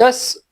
10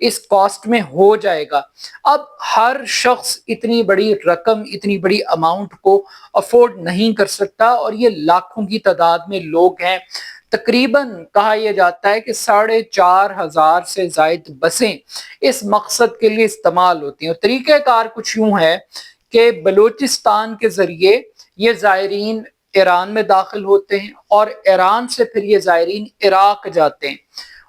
اس cost میں ہو جائے گا۔ اب ہر شخص اتنی بڑی رقم، اتنی بڑی اماؤنٹ کو افورڈ نہیں کر سکتا، اور یہ لاکھوں کی تعداد میں لوگ ہیں۔ تقریباً کہا یہ جاتا ہے کہ 4,500 سے زائد بسیں اس مقصد کے لیے استعمال ہوتی ہیں، اور طریقہ کار کچھ یوں ہے کہ بلوچستان کے ذریعے یہ زائرین ایران میں داخل ہوتے ہیں، اور ایران سے پھر یہ زائرین عراق جاتے ہیں،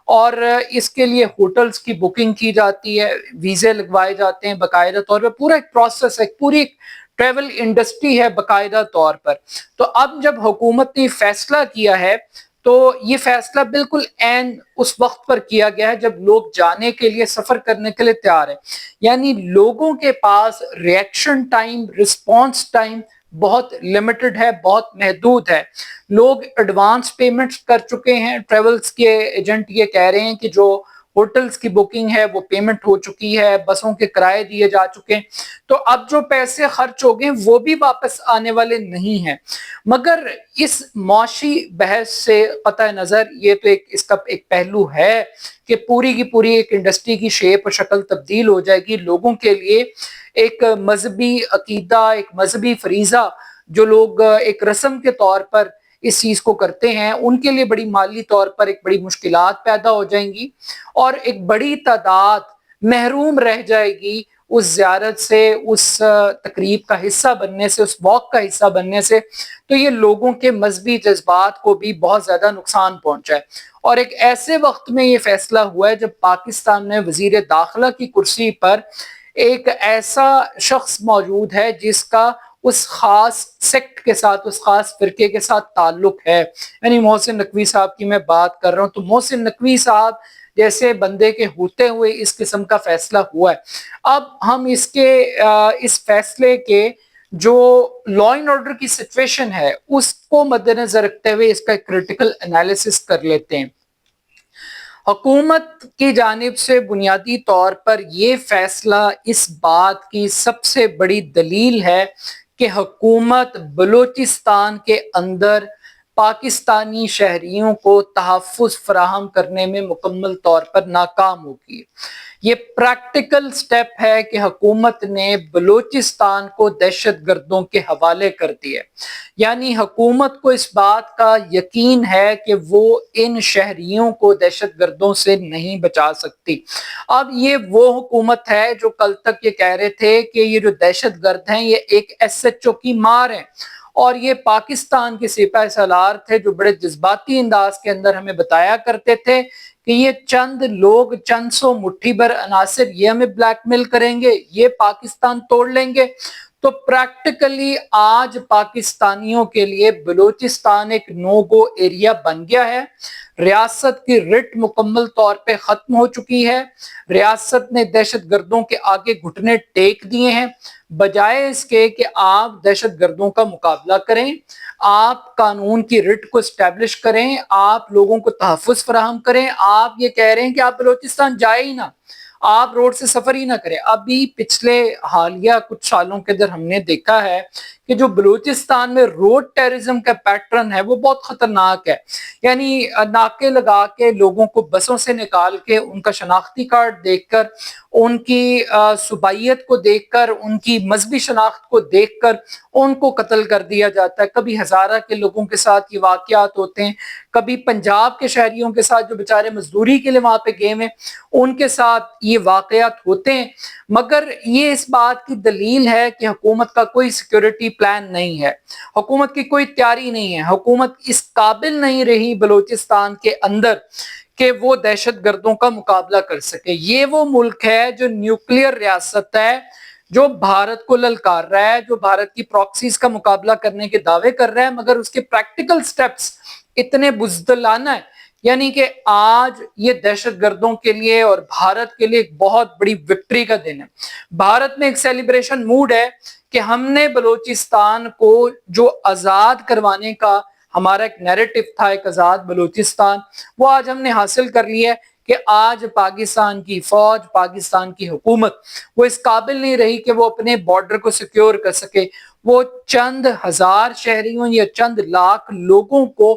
اور اس کے لیے ہوٹلز کی بکنگ کی جاتی ہے، ویزے لگوائے جاتے ہیں باقاعدہ طور پر، پورا ایک پروسیس ہے، پوری ایک ٹریول انڈسٹری ہے باقاعدہ طور پر۔ تو اب جب حکومت نے فیصلہ کیا ہے تو یہ فیصلہ بالکل عین اس وقت پر کیا گیا ہے جب لوگ جانے کے لیے، سفر کرنے کے لیے تیار ہیں، یعنی لوگوں کے پاس ریئیکشن ٹائم، رسپانس ٹائم بہت لمیٹڈ ہے، بہت محدود ہے۔ لوگ ایڈوانس پیمنٹس کر چکے ہیں، ٹریولز کے ایجنٹ یہ کہہ رہے ہیں کہ جو ہوٹلز کی بکنگ ہے وہ پیمنٹ ہو چکی ہے، بسوں کے کرائے دیے جا چکے ہیں، تو اب جو پیسے خرچ ہو گئے وہ بھی واپس آنے والے نہیں ہیں۔ مگر اس معاشی بحث سے قطع نظر یہ تو اس کا ایک پہلو ہے کہ پوری کی پوری ایک انڈسٹری کی شیپ و شکل تبدیل ہو جائے گی۔ لوگوں کے لیے ایک مذہبی عقیدہ، ایک مذہبی فریضہ جو لوگ ایک رسم کے طور پر اس چیز کو کرتے ہیں، ان کے لیے بڑی مالی طور پر ایک بڑی مشکلات پیدا ہو جائیں گی، اور ایک بڑی تعداد محروم رہ جائے گی اس زیارت سے، اس تقریب کا حصہ بننے سے، اس واک کا حصہ بننے سے۔ تو یہ لوگوں کے مذہبی جذبات کو بھی بہت زیادہ نقصان پہنچا ہے، اور ایک ایسے وقت میں یہ فیصلہ ہوا ہے جب پاکستان میں وزیر داخلہ کی کرسی پر ایک ایسا شخص موجود ہے جس کا اس خاص سیکٹ کے ساتھ، اس خاص فرقے کے ساتھ تعلق ہے، یعنی محسن نقوی صاحب کی میں بات کر رہا ہوں۔ تو محسن نقوی صاحب جیسے بندے کے ہوتے ہوئے اس قسم کا فیصلہ ہوا ہے۔ اب ہم اس فیصلے کے جو لا اینڈ آرڈر کی سچویشن ہے اس کو مد نظر رکھتے ہوئے اس کا ایک کریٹیکل انالیسس کر لیتے ہیں۔ حکومت کی جانب سے بنیادی طور پر یہ فیصلہ اس بات کی سب سے بڑی دلیل ہے کہ حکومت بلوچستان کے اندر پاکستانی شہریوں کو تحفظ فراہم کرنے میں مکمل طور پر ناکام ہوگی۔ یہ پریکٹیکل سٹیپ ہے کہ حکومت نے بلوچستان کو دہشت گردوں کے حوالے کر دیا، یعنی حکومت کو اس بات کا یقین ہے کہ وہ ان شہریوں کو دہشت گردوں سے نہیں بچا سکتی۔ اب یہ وہ حکومت ہے جو کل تک یہ کہہ رہے تھے کہ یہ جو دہشت گرد ہیں یہ ایک ایس ایچ او کی مار ہیں، اور یہ پاکستان کے سپاہ سالار تھے جو بڑے جذباتی انداز کے اندر ہمیں بتایا کرتے تھے کہ یہ چند لوگ، چند سو مٹھی بھر عناصر یہ ہمیں بلیک میل کریں گے، یہ پاکستان توڑ لیں گے۔ تو پریکٹیکلی آج پاکستانیوں کے لیے بلوچستان ایک نو گو ایریا بن گیا ہے۔ ریاست کی رٹ مکمل طور پہ ختم ہو چکی ہے، ریاست نے دہشت گردوں کے آگے گھٹنے ٹیک دیے ہیں۔ بجائے اس کے کہ آپ دہشت گردوں کا مقابلہ کریں، آپ قانون کی رٹ کو اسٹیبلش کریں، آپ لوگوں کو تحفظ فراہم کریں، آپ یہ کہہ رہے ہیں کہ آپ بلوچستان جائے ہی نہ، آپ روڈ سے سفر ہی نہ کریں۔ ابھی پچھلے حالیہ کچھ سالوں کے اندر ہم نے دیکھا ہے کہ جو بلوچستان میں روڈ ٹیررزم کا پیٹرن ہے وہ بہت خطرناک ہے، یعنی ناکے لگا کے لوگوں کو بسوں سے نکال کے ان کا شناختی کارڈ دیکھ کر، ان کی صوبائیت کو دیکھ کر، ان کی مذہبی شناخت کو دیکھ کر ان کو قتل کر دیا جاتا ہے۔ کبھی ہزارہ کے لوگوں کے ساتھ یہ واقعات ہوتے ہیں، کبھی پنجاب کے شہریوں کے ساتھ جو بیچارے مزدوری کے لیے وہاں پہ گئے ہیں ان کے ساتھ یہ واقعات ہوتے ہیں۔ مگر یہ اس بات کی دلیل ہے کہ حکومت کا کوئی سیکیورٹی پلان نہیں ہے، حکومت کی کوئی تیاری نہیں ہے، حکومت اس قابل نہیں رہی بلوچستان کے اندر کہ وہ دہشت گردوں کا مقابلہ کر سکے۔ یہ وہ ملک ہے جو نیوکلیئر ریاست ہے، جو بھارت کو للکار رہا ہے، جو بھارت کی پراکسیز کا مقابلہ کرنے کے دعوے کر رہا ہے، مگر اس کے پریکٹیکل سٹیپس اتنے بزدلانہ ہیں، یعنی کہ آج یہ دہشت گردوں کے لیے اور بھارت کے لیے ایک بہت بڑی وکٹری کا دن ہے۔ بھارت میں ایک سیلیبریشن موڈ ہے کہ ہم نے بلوچستان کو جو آزاد کروانے کا ہمارا ایک نیریٹو تھا، ایک آزاد بلوچستان، وہ آج ہم نے حاصل کر لیا ہے کہ آج پاکستان کی فوج، پاکستان کی حکومت وہ اس قابل نہیں رہی کہ وہ اپنے بارڈر کو سیکیور کر سکے۔ وہ چند ہزار شہریوں یا چند لاکھ لوگوں کو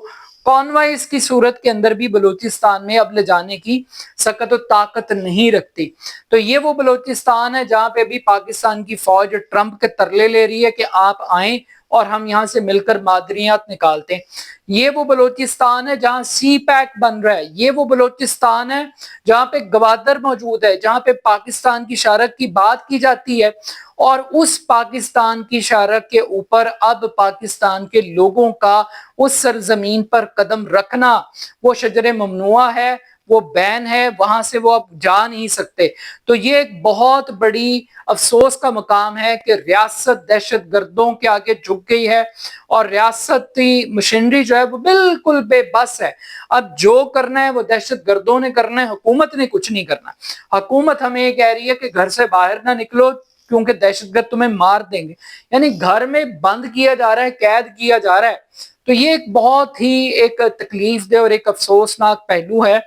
کانوائز کی صورت کے اندر بھی بلوچستان میں اب لے جانے کی سکت و طاقت نہیں رکھتی. تو یہ وہ بلوچستان ہے جہاں پہ بھی پاکستان کی فوج ٹرمپ کے ترلے لے رہی ہے کہ آپ آئیں اور ہم یہاں سے مل کر معدنیات نکالتے ہیں. یہ وہ بلوچستان ہے جہاں سی پیک بن رہا ہے. یہ وہ بلوچستان ہے جہاں پہ گوادر موجود ہے, جہاں پہ پاکستان کی شارک کی بات کی جاتی ہے, اور اس پاکستان کی شارک کے اوپر اب پاکستان کے لوگوں کا اس سرزمین پر قدم رکھنا وہ شجر ممنوعہ ہے, وہ بین ہے, وہاں سے وہ اب جا نہیں سکتے. تو یہ ایک بہت بڑی افسوس کا مقام ہے کہ ریاست دہشت گردوں کے آگے جھک گئی ہے اور ریاستی مشینری جو ہے وہ بالکل بے بس ہے. اب جو کرنا ہے وہ دہشت گردوں نے کرنا ہے, حکومت نے کچھ نہیں کرنا. حکومت ہمیں یہ کہہ رہی ہے کہ گھر سے باہر نہ نکلو کیونکہ دہشت گرد تمہیں مار دیں گے, یعنی گھر میں بند کیا جا رہا ہے, قید کیا جا رہا ہے. تو یہ ایک بہت ہی ایک تکلیف دہ اور ایک افسوسناک پہلو ہے.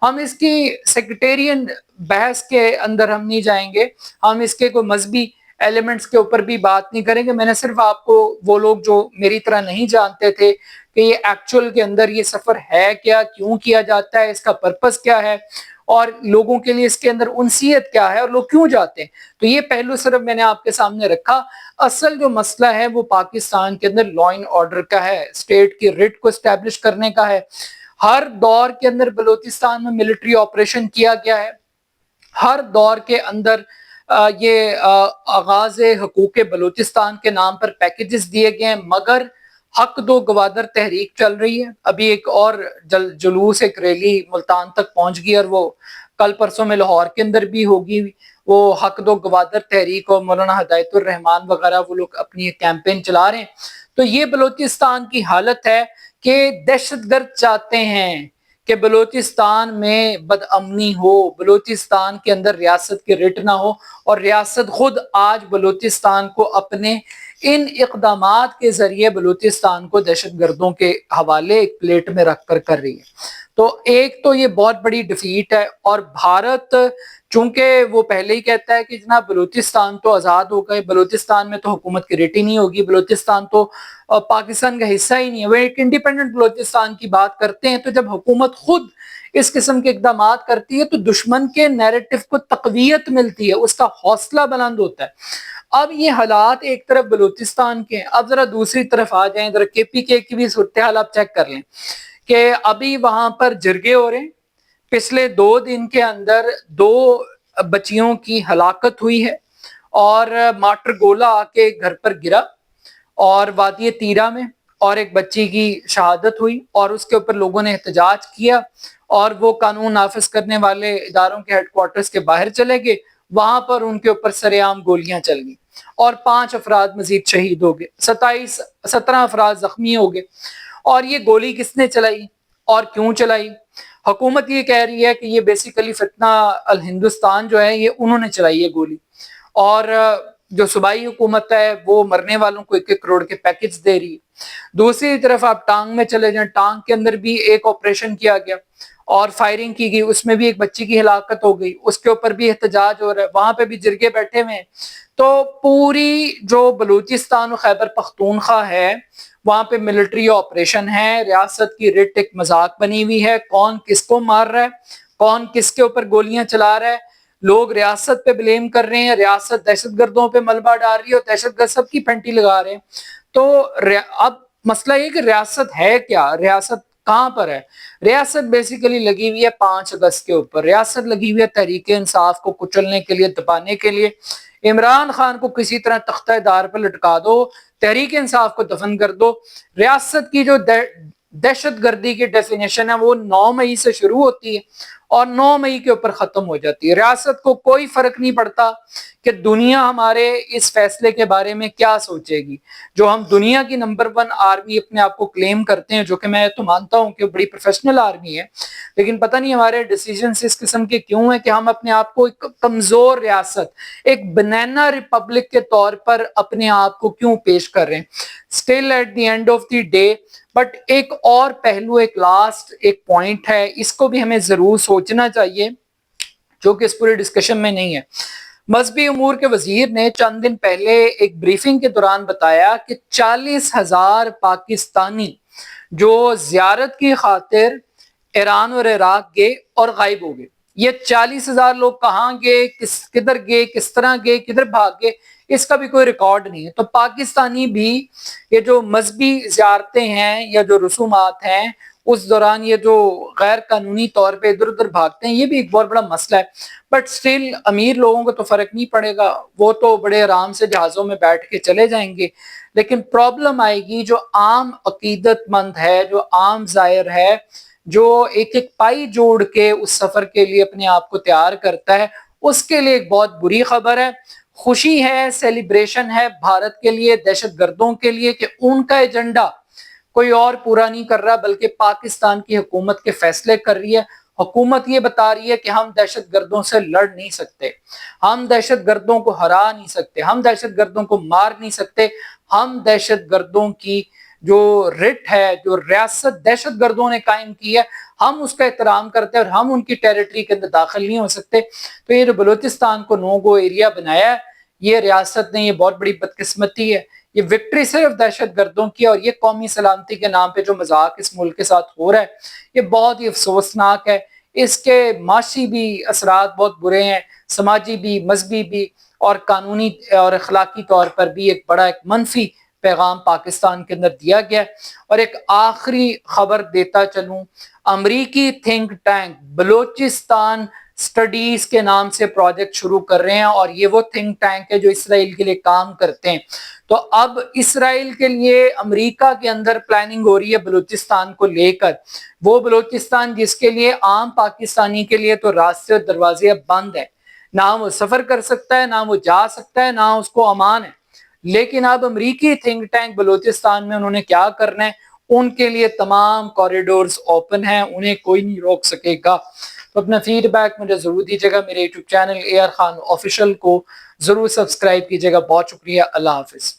ہم اس کی سیکٹیرین بحث کے اندر ہم نہیں جائیں گے, ہم اس کے کوئی مذہبی ایلیمنٹس کے اوپر بھی بات نہیں کریں گے. میں نے صرف آپ کو, وہ لوگ جو میری طرح نہیں جانتے تھے کہ یہ ایکچول کے اندر یہ سفر ہے کیا, کیوں کیا جاتا ہے, اس کا پرپس کیا ہے, اور لوگوں کے لیے اس کے اندر انسیت کیا ہے, اور لوگ کیوں جاتے ہیں, تو یہ پہلو صرف میں نے آپ کے سامنے رکھا. اصل جو مسئلہ ہے وہ پاکستان کے اندر لا اینڈ آرڈر کا ہے, اسٹیٹ کی ریٹ کو اسٹیبلش کرنے کا ہے. ہر دور کے اندر بلوچستان میں ملٹری آپریشن کیا گیا ہے. ہر دور کے اندر یہ آغاز حقوق بلوچستان کے نام پر پیکیجز دیے گئے ہیں, مگر حق دو گوادر تحریک چل رہی ہے. ابھی ایک اور جلوس, ایک ریلی ملتان تک پہنچ گئی, اور وہ کل پرسوں میں لاہور کے اندر بھی ہوگی. وہ حق دو گوادر تحریک اور مولانا ہدایت الرحمان وغیرہ وہ لوگ اپنی کیمپین چلا رہے ہیں. تو یہ بلوچستان کی حالت ہے کہ دہشت گرد چاہتے ہیں کہ بلوچستان میں بدامنی ہو, بلوچستان کے اندر ریاست کی رٹ نہ ہو, اور ریاست خود آج بلوچستان کو اپنے ان اقدامات کے ذریعے بلوچستان کو دہشت گردوں کے حوالے ایک پلیٹ میں رکھ کر رہی ہے. تو ایک تو یہ بہت بڑی ڈیفیٹ ہے, اور بھارت چونکہ وہ پہلے ہی کہتا ہے کہ جناب بلوچستان تو آزاد ہو گئے, بلوچستان میں تو حکومت کی ریٹ ہی نہیں ہوگی, بلوچستان تو پاکستان کا حصہ ہی نہیں ہے, وہ ایک انڈیپینڈنٹ بلوچستان کی بات کرتے ہیں. تو جب حکومت خود اس قسم کے اقدامات کرتی ہے تو دشمن کے نیریٹو کو تقویت ملتی ہے, اس کا حوصلہ بلند ہوتا ہے. اب یہ حالات ایک طرف بلوچستان کے ہیں, اب ذرا دوسری طرف آ جائیں, ذرا کے پی کے کی بھی صورتحال آپ چیک کر لیں کہ ابھی وہاں پر جرگے ہو رہے ہیں. پچھلے 2 دن کے اندر 2 بچیوں کی ہلاکت ہوئی ہے, اور ماٹر گولا آ کے گھر پر گرا, اور وادی تیرا میں اور ایک بچی کی شہادت ہوئی, اور اس کے اوپر لوگوں نے احتجاج کیا, اور وہ قانون نافذ کرنے والے اداروں کے ہیڈ کوارٹرز کے باہر چلے گئے. وہاں پر ان کے اوپر سرے عام گولیاں چل گئی, اور 5 افراد مزید شہید ہو گئے, 17 افراد زخمی ہو گئے. اور یہ گولی کس نے چلائی اور کیوں چلائی؟ حکومت یہ کہہ رہی ہے کہ یہ بیسیکلی فتنہ الہندوستان جو ہے یہ انہوں نے چلائی ہے گولی, اور جو صوبائی حکومت ہے وہ مرنے والوں کو 1 کروڑ کے پیکج دے رہی ہے. دوسری طرف آپ ٹانگ میں چلے جائیں, ٹانگ کے اندر بھی ایک آپریشن کیا گیا اور فائرنگ کی گئی, اس میں بھی ایک بچی کی ہلاکت ہو گئی, اس کے اوپر بھی احتجاج ہو رہا ہے, وہاں پہ بھی جرگے بیٹھے ہوئے ہیں. تو پوری جو بلوچستان و خیبر پختونخوا ہے وہاں پہ ملٹری آپریشن ہے, ریاست کی رٹ ایک مذاق بنی ہوئی ہے, کون کس کو مار رہا ہے, کون کس کے اوپر گولیاں چلا رہا ہے. لوگ ریاست پہ بلیم کر رہے ہیں, ریاست دہشت گردوں پہ ملبہ ڈال رہی ہے, اور دہشت گرد سب کی پھنٹی لگا رہے ہیں. تو اب مسئلہ یہ کہ ریاست ہے کیا, ریاست کہاں پر ہے؟ ریاست بیسیکلی لگی ہوئی ہے 5 اگست کے اوپر, ریاست لگی ہوئی ہے تحریک انصاف کو کچلنے کے لیے, دبانے کے لیے. عمران خان کو کسی طرح تختہ دار پر لٹکا دو, تحریک انصاف کو دفن کر دو. ریاست کی جو دہشت گردی کی ڈیفینیشن ہے وہ 9 مئی سے شروع ہوتی ہے اور 9 مئی کے اوپر ختم ہو جاتی ہے. ریاست کو کوئی فرق نہیں پڑتا کہ دنیا ہمارے اس فیصلے کے بارے میں کیا سوچے گی. جو ہم دنیا کی نمبر 1 آرمی اپنے آپ کو کلیم کرتے ہیں, جو کہ میں تو مانتا ہوں کہ بڑی پروفیشنل آرمی ہے, لیکن پتہ نہیں ہمارے ڈیسیجنز اس قسم کے کیوں ہیں کہ ہم اپنے آپ کو ایک کمزور ریاست, ایک بنانا ریپبلک کے طور پر اپنے آپ کو کیوں پیش کر رہے ہیں. Still at the end of the day, but ایک اور پہلو, ایک لاسٹ ایک پوائنٹ ہے, اس کو بھی ہمیں ضرور سوچنا چاہیے جو کہ اس پورے ڈسکشن میں نہیں ہے. مذہبی امور کے وزیر نے چند دن پہلے ایک بریفنگ کے دوران بتایا کہ 40,000 پاکستانی جو زیارت کی خاطر ایران اور عراق گئے اور غائب ہو گئے. یہ 40,000 لوگ کہاں گئے, کدھر گئے, کس طرح گئے, کدھر بھاگ گئے, اس کا بھی کوئی ریکارڈ نہیں ہے. تو پاکستانی بھی یہ جو مذہبی زیارتیں ہیں یا جو رسومات ہیں اس دوران یہ جو غیر قانونی طور پہ ادھر ادھر بھاگتے ہیں, یہ بھی ایک بہت بڑا مسئلہ ہے. بٹ سٹل امیر لوگوں کو تو فرق نہیں پڑے گا, وہ تو بڑے آرام سے جہازوں میں بیٹھ کے چلے جائیں گے. لیکن پرابلم آئے گی جو عام عقیدت مند ہے, جو عام زائر ہے, جو ایک ایک پائی جوڑ کے اس سفر کے لیے اپنے آپ کو تیار کرتا ہے, اس کے لیے ایک بہت بری خبر ہے. خوشی ہے, سیلیبریشن ہے بھارت کے لیے, دہشت گردوں کے لیے, کہ ان کا ایجنڈا کوئی اور پورا نہیں کر رہا بلکہ پاکستان کی حکومت کے فیصلے کر رہی ہے. حکومت یہ بتا رہی ہے کہ ہم دہشت گردوں سے لڑ نہیں سکتے, ہم دہشت گردوں کو ہرا نہیں سکتے, ہم دہشت گردوں کو مار نہیں سکتے, ہم دہشت گردوں کی جو رٹ ہے, جو ریاست دہشت گردوں نے قائم کی ہے, ہم اس کا احترام کرتے ہیں اور ہم ان کی ٹیریٹری کے اندر داخل نہیں ہو سکتے. تو یہ جو بلوچستان کو نو گو ایریا بنایا ہے یہ ریاست نے, یہ بہت بڑی بدقسمتی ہے. یہ وکٹری صرف دہشت گردوں کی, اور یہ قومی سلامتی کے نام پہ جو مذاق اس ملک کے ساتھ ہو رہا ہے یہ بہت ہی افسوسناک ہے. اس کے معاشی بھی اثرات بہت برے ہیں, سماجی بھی, مذہبی بھی, اور قانونی اور اخلاقی طور پر بھی ایک بڑا ایک منفی پیغام پاکستان کے اندر دیا گیا. اور ایک آخری خبر دیتا چلوں, امریکی تھنک ٹینک بلوچستان سٹڈیز کے نام سے پروجیکٹ شروع کر رہے ہیں, اور یہ وہ تھنک ٹینک ہے جو اسرائیل کے لیے کام کرتے ہیں. تو اب اسرائیل کے لیے امریکہ کے اندر پلاننگ ہو رہی ہے بلوچستان کو لے کر, وہ بلوچستان جس کے لیے عام پاکستانی کے لیے تو راستے اور دروازے اب بند ہیں, نہ وہ سفر کر سکتا ہے, نہ وہ جا سکتا ہے, نہ اس کو امان ہے. لیکن اب امریکی تھنک ٹینک بلوچستان میں انہوں نے کیا کرنا ہے, ان کے لیے تمام کوریڈورز اوپن ہیں, انہیں کوئی نہیں روک سکے گا. تو اپنا فیڈ بیک مجھے ضرور دیجیے گا, میرے YouTube channel AR Khan official کو ضرور سبسکرائب کیجیے گا. بہت شکریہ, اللہ حافظ.